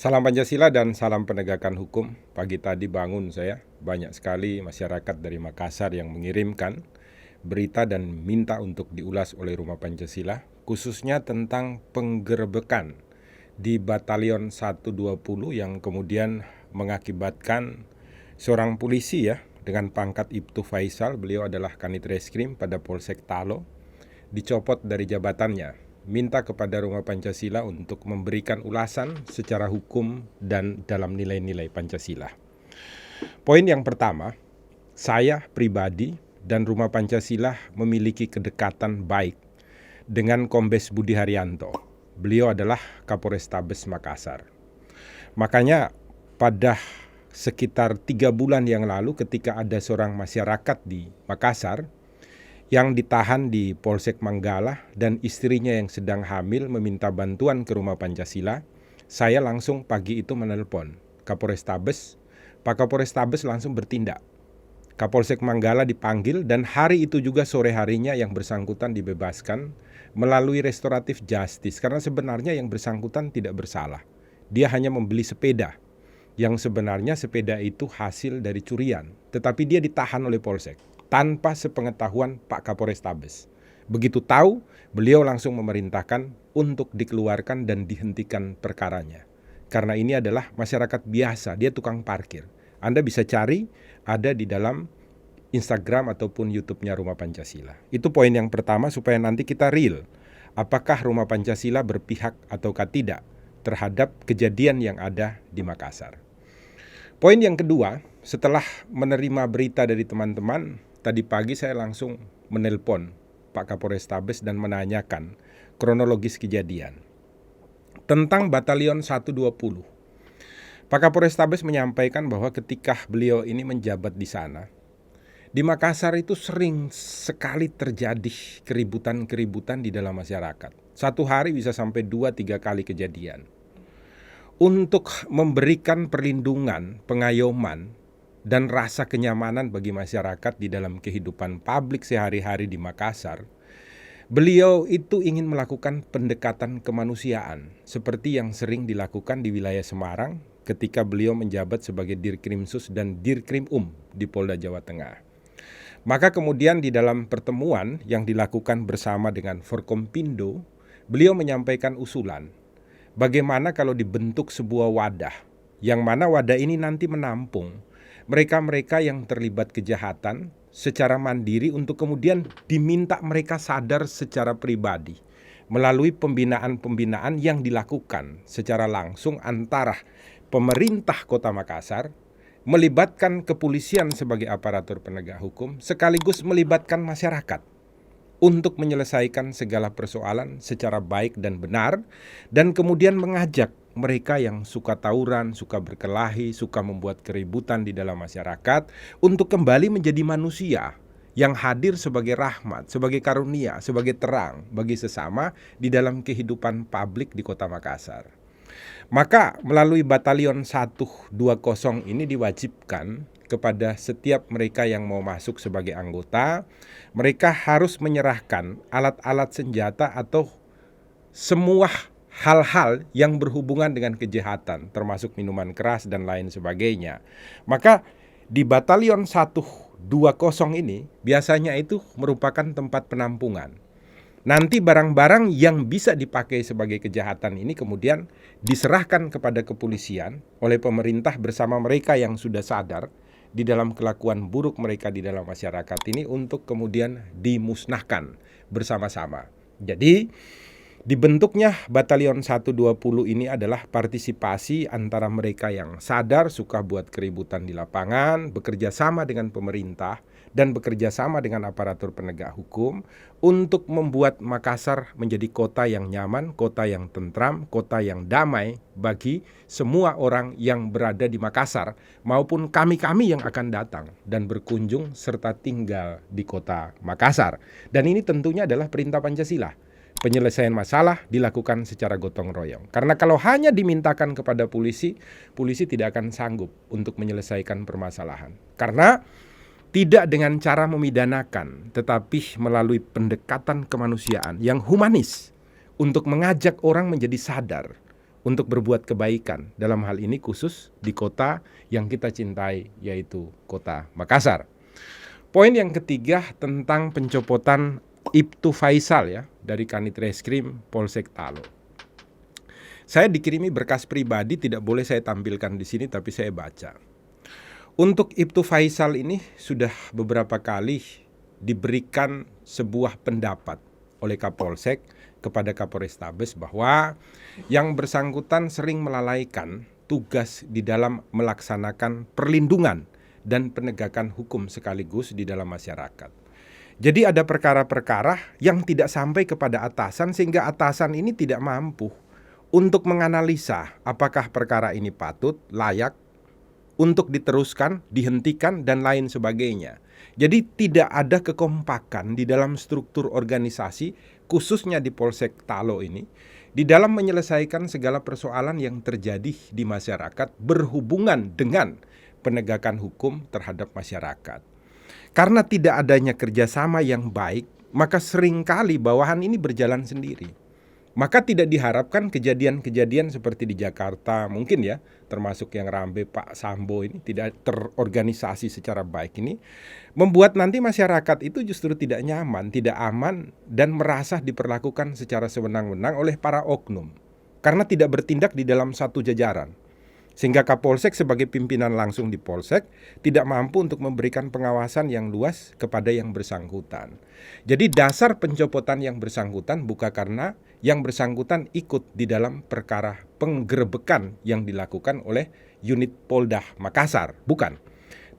Salam Pancasila dan salam penegakan hukum. Pagi tadi bangun saya, banyak sekali masyarakat dari Makassar yang mengirimkan berita dan minta untuk diulas oleh Rumah Pancasila, khususnya tentang penggerebekan di Batalion 120 yang kemudian mengakibatkan seorang polisi ya dengan pangkat Ibtu Faisal, beliau adalah Kanit Reskrim pada Polsek Talo, dicopot dari jabatannya. Minta kepada Rumah Pancasila untuk memberikan ulasan secara hukum dan dalam nilai-nilai Pancasila. Poin yang pertama, saya pribadi dan Rumah Pancasila memiliki kedekatan baik dengan Kombes Budi Haryanto. Beliau adalah Kapolrestabes Makassar. Makanya pada sekitar 3 bulan yang lalu ketika ada seorang masyarakat di Makassar yang ditahan di Polsek Manggala dan istrinya yang sedang hamil meminta bantuan ke Rumah Pancasila, saya langsung pagi itu menelpon Kapolrestabes. Pak Kapolrestabes langsung bertindak. Kapolsek Manggala dipanggil dan hari itu juga sore harinya yang bersangkutan dibebaskan melalui restoratif justice karena sebenarnya yang bersangkutan tidak bersalah. Dia hanya membeli sepeda yang sebenarnya sepeda itu hasil dari curian, tetapi dia ditahan oleh Polsek tanpa sepengetahuan Pak Kapolrestabes. Begitu tahu, beliau langsung memerintahkan untuk dikeluarkan dan dihentikan perkaranya. Karena ini adalah masyarakat biasa, dia tukang parkir. Anda bisa cari, ada di dalam Instagram ataupun YouTube-nya Rumah Pancasila. Itu poin yang pertama supaya nanti kita real. Apakah Rumah Pancasila berpihak ataukah tidak terhadap kejadian yang ada di Makassar. Poin yang kedua, setelah menerima berita dari teman-teman, tadi pagi saya langsung menelpon Pak Kapolrestabes dan menanyakan kronologis kejadian tentang Batalion 120. Pak Kapolrestabes menyampaikan bahwa ketika beliau ini menjabat di sana, di Makassar itu sering sekali terjadi keributan-keributan di dalam masyarakat. Satu hari bisa sampai 2-3 kali kejadian. Untuk memberikan perlindungan, pengayoman, dan rasa kenyamanan bagi masyarakat di dalam kehidupan publik sehari-hari di Makassar, beliau itu ingin melakukan pendekatan kemanusiaan seperti yang sering dilakukan di wilayah Semarang ketika beliau menjabat sebagai Dirkrimsus dan Dirkrimum di Polda Jawa Tengah. Maka kemudian di dalam pertemuan yang dilakukan bersama dengan Forkompindo, beliau menyampaikan usulan, bagaimana kalau dibentuk sebuah wadah, yang mana wadah ini nanti menampung mereka-mereka yang terlibat kejahatan secara mandiri untuk kemudian diminta mereka sadar secara pribadi melalui pembinaan-pembinaan yang dilakukan secara langsung antara pemerintah Kota Makassar, melibatkan kepolisian sebagai aparatur penegak hukum, sekaligus melibatkan masyarakat untuk menyelesaikan segala persoalan secara baik dan benar, dan kemudian mengajak mereka yang suka tawuran, suka berkelahi, suka membuat keributan di dalam masyarakat untuk kembali menjadi manusia yang hadir sebagai rahmat, sebagai karunia, sebagai terang bagi sesama di dalam kehidupan publik di Kota Makassar. Maka melalui Batalion 120 ini diwajibkan kepada setiap mereka yang mau masuk sebagai anggota, mereka harus menyerahkan alat-alat senjata atau semua hal-hal yang berhubungan dengan kejahatan, termasuk minuman keras dan lain sebagainya. Maka di Batalion 120 ini biasanya itu merupakan tempat penampungan. Nanti barang-barang yang bisa dipakai sebagai kejahatan ini kemudian diserahkan kepada kepolisian oleh pemerintah bersama mereka yang sudah sadar di dalam kelakuan buruk mereka di dalam masyarakat ini untuk kemudian dimusnahkan bersama-sama. Jadi dibentuknya Batalion 120 ini adalah partisipasi antara mereka yang sadar suka buat keributan di lapangan, bekerja sama dengan pemerintah, dan bekerja sama dengan aparatur penegak hukum untuk membuat Makassar menjadi kota yang nyaman, kota yang tentram, kota yang damai bagi semua orang yang berada di Makassar maupun kami-kami yang akan datang dan berkunjung serta tinggal di kota Makassar. Dan ini tentunya adalah perintah Pancasila. Penyelesaian masalah dilakukan secara gotong royong. Karena kalau hanya dimintakan kepada polisi, polisi tidak akan sanggup untuk menyelesaikan permasalahan. Karena tidak dengan cara memidanakan, tetapi melalui pendekatan kemanusiaan yang humanis untuk mengajak orang menjadi sadar untuk berbuat kebaikan. Dalam hal ini khusus di kota yang kita cintai, yaitu kota Makassar. Poin yang ketiga tentang pencopotan Ibtu Faisal ya dari Kanit Reskrim Polsek Talo. Saya dikirimi berkas pribadi, tidak boleh saya tampilkan di sini, tapi saya baca. Untuk Ibtu Faisal ini sudah beberapa kali diberikan sebuah pendapat oleh Kapolsek kepada Kapolrestabes bahwa yang bersangkutan sering melalaikan tugas di dalam melaksanakan perlindungan dan penegakan hukum sekaligus di dalam masyarakat. Jadi ada perkara-perkara yang tidak sampai kepada atasan sehingga atasan ini tidak mampu untuk menganalisa apakah perkara ini patut, layak untuk diteruskan, dihentikan, dan lain sebagainya. Jadi tidak ada kekompakan di dalam struktur organisasi, khususnya di Polsek Talo ini, di dalam menyelesaikan segala persoalan yang terjadi di masyarakat berhubungan dengan penegakan hukum terhadap masyarakat. Karena tidak adanya kerjasama yang baik, maka seringkali bawahan ini berjalan sendiri. Maka tidak diharapkan kejadian-kejadian seperti di Jakarta, mungkin ya, termasuk yang rambe Pak Sambo ini tidak terorganisasi secara baik ini, membuat nanti masyarakat itu justru tidak nyaman, tidak aman, dan merasa diperlakukan secara sewenang-wenang oleh para oknum. Karena tidak bertindak di dalam satu jajaran. Sehingga Kapolsek sebagai pimpinan langsung di Polsek tidak mampu untuk memberikan pengawasan yang luas kepada yang bersangkutan. Jadi dasar pencopotan yang bersangkutan bukan karena yang bersangkutan ikut di dalam perkara penggerebekan yang dilakukan oleh unit Polda Makassar, bukan.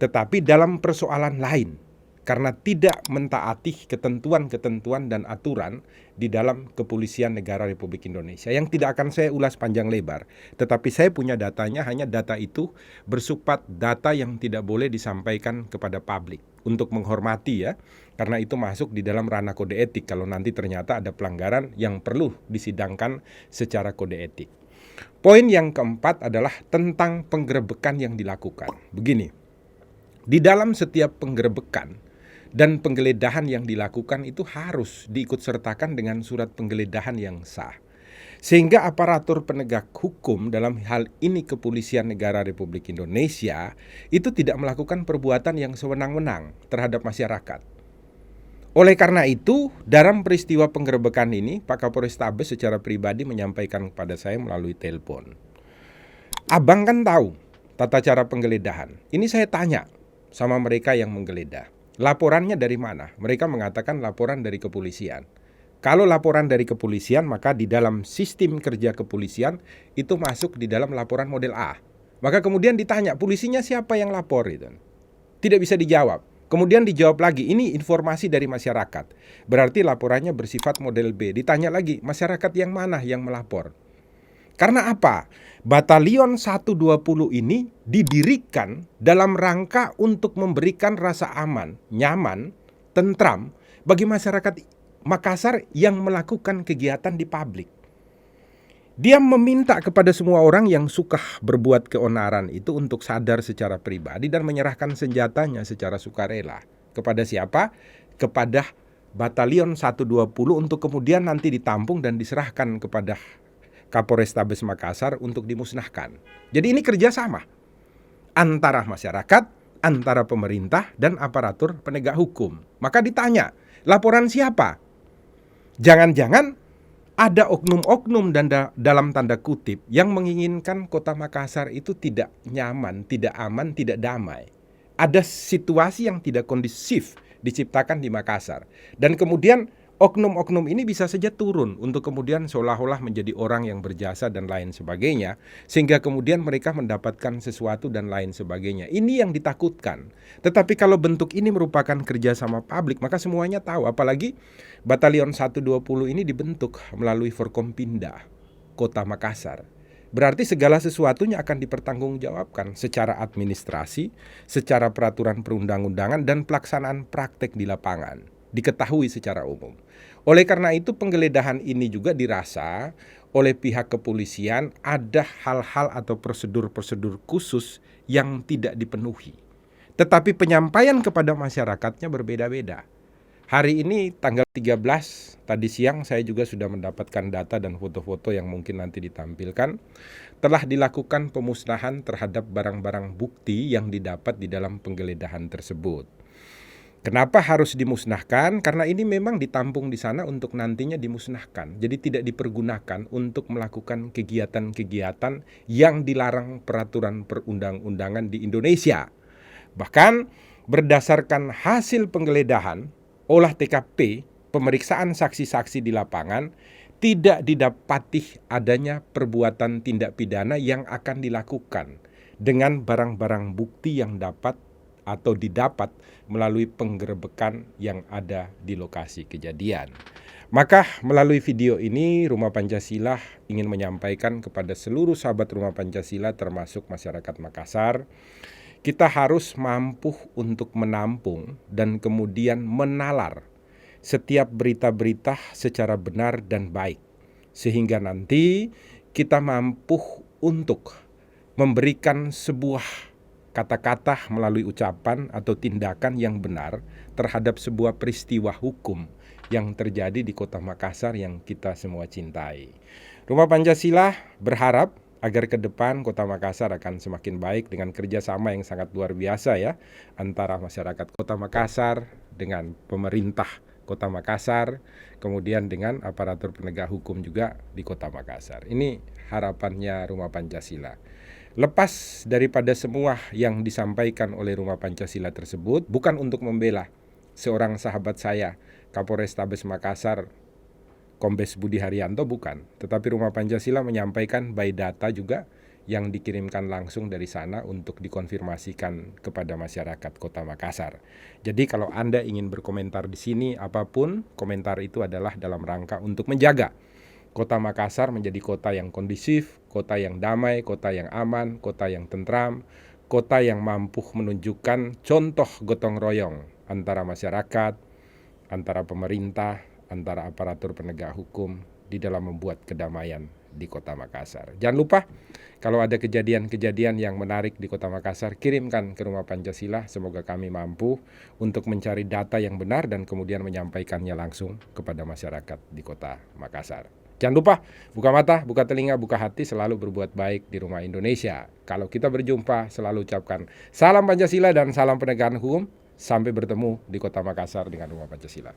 Tetapi dalam persoalan lain, karena tidak mentaati ketentuan-ketentuan dan aturan di dalam Kepolisian Negara Republik Indonesia yang tidak akan saya ulas panjang lebar, tetapi saya punya datanya, hanya data itu bersifat data yang tidak boleh disampaikan kepada publik untuk menghormati ya, karena itu masuk di dalam ranah kode etik kalau nanti ternyata ada pelanggaran yang perlu disidangkan secara kode etik. Poin yang keempat adalah tentang penggerebekan yang dilakukan. Begini, di dalam setiap penggerebekan dan penggeledahan yang dilakukan itu harus diikutsertakan dengan surat penggeledahan yang sah. Sehingga aparatur penegak hukum dalam hal ini Kepolisian Negara Republik Indonesia itu tidak melakukan perbuatan yang sewenang-wenang terhadap masyarakat. Oleh karena itu, dalam peristiwa penggerebekan ini, Pak Kapolrestabes secara pribadi menyampaikan kepada saya melalui telepon. Abang kan tahu tata cara penggeledahan. Ini saya tanya sama mereka yang menggeledah. Laporannya dari mana? Mereka mengatakan laporan dari kepolisian. Kalau laporan dari kepolisian, maka di dalam sistem kerja kepolisian itu masuk di dalam laporan model A. Maka kemudian ditanya, polisinya siapa yang lapor? Itu tidak bisa dijawab. Kemudian dijawab lagi, ini informasi dari masyarakat. Berarti laporannya bersifat model B. Ditanya lagi, masyarakat yang mana yang melapor? Karena apa? Batalion 120 ini didirikan dalam rangka untuk memberikan rasa aman, nyaman, tentram bagi masyarakat Makassar yang melakukan kegiatan di publik. Dia meminta kepada semua orang yang suka berbuat keonaran itu untuk sadar secara pribadi dan menyerahkan senjatanya secara sukarela. Kepada siapa? Kepada Batalion 120 untuk kemudian nanti ditampung dan diserahkan kepada Kapolrestabes Makassar untuk dimusnahkan. Jadi ini kerjasama antara masyarakat, antara pemerintah, dan aparatur penegak hukum. Maka ditanya, laporan siapa? Jangan-jangan ada oknum-oknum dan dalam tanda kutip yang menginginkan kota Makassar itu tidak nyaman, tidak aman, tidak damai. Ada situasi yang tidak kondusif diciptakan di Makassar. Dan kemudian oknum-oknum ini bisa saja turun untuk kemudian seolah-olah menjadi orang yang berjasa dan lain sebagainya, sehingga kemudian mereka mendapatkan sesuatu dan lain sebagainya. Ini yang ditakutkan. Tetapi kalau bentuk ini merupakan kerjasama publik, maka semuanya tahu. Apalagi Batalion 120 ini dibentuk melalui Forkompinda Kota Makassar. Berarti segala sesuatunya akan dipertanggungjawabkan secara administrasi, secara peraturan perundang-undangan, dan pelaksanaan praktek di lapangan. Diketahui secara umum. Oleh karena itu penggeledahan ini juga dirasa oleh pihak kepolisian ada hal-hal atau prosedur-prosedur khusus yang tidak dipenuhi. Tetapi penyampaian kepada masyarakatnya berbeda-beda. Hari ini tanggal 13, tadi siang saya juga sudah mendapatkan data dan foto-foto yang mungkin nanti ditampilkan. Telah dilakukan pemusnahan terhadap barang-barang bukti yang didapat di dalam penggeledahan tersebut. Kenapa harus dimusnahkan? Karena ini memang ditampung di sana untuk nantinya dimusnahkan. Jadi tidak dipergunakan untuk melakukan kegiatan-kegiatan yang dilarang peraturan perundang-undangan di Indonesia. Bahkan berdasarkan hasil penggeledahan, olah TKP, pemeriksaan saksi-saksi di lapangan, tidak didapati adanya perbuatan tindak pidana yang akan dilakukan dengan barang-barang bukti yang dapat atau didapat melalui penggerebekan yang ada di lokasi kejadian. Maka melalui video ini Rumah Pancasila ingin menyampaikan kepada seluruh sahabat Rumah Pancasila termasuk masyarakat Makassar, kita harus mampu untuk menampung dan kemudian menalar setiap berita-berita secara benar dan baik. Sehingga nanti kita mampu untuk memberikan sebuah kata-kata melalui ucapan atau tindakan yang benar terhadap sebuah peristiwa hukum yang terjadi di Kota Makassar yang kita semua cintai. Rumah Pancasila berharap agar ke depan Kota Makassar akan semakin baik dengan kerjasama yang sangat luar biasa ya antara masyarakat Kota Makassar dengan pemerintah Kota Makassar, kemudian dengan aparatur penegak hukum juga di Kota Makassar. Ini harapannya Rumah Pancasila. Lepas daripada semua yang disampaikan oleh Rumah Pancasila tersebut, bukan untuk membela seorang sahabat saya, Kapolrestabes Makassar, Kombes Budi Haryanto, bukan. Tetapi Rumah Pancasila menyampaikan by data juga yang dikirimkan langsung dari sana untuk dikonfirmasikan kepada masyarakat Kota Makassar. Jadi kalau Anda ingin berkomentar di sini, apapun, komentar itu adalah dalam rangka untuk menjaga Kota Makassar menjadi kota yang kondusif, kota yang damai, kota yang aman, kota yang tentram, kota yang mampu menunjukkan contoh gotong royong antara masyarakat, antara pemerintah, antara aparatur penegak hukum di dalam membuat kedamaian di Kota Makassar. Jangan lupa kalau ada kejadian-kejadian yang menarik di Kota Makassar, kirimkan ke Rumah Pancasila. Semoga kami mampu untuk mencari data yang benar dan kemudian menyampaikannya langsung kepada masyarakat di Kota Makassar. Jangan lupa buka mata, buka telinga, buka hati, selalu berbuat baik di Rumah Indonesia. Kalau kita berjumpa, selalu ucapkan salam Pancasila dan salam penegakan hukum. Sampai bertemu di Kota Makassar dengan Rumah Pancasila.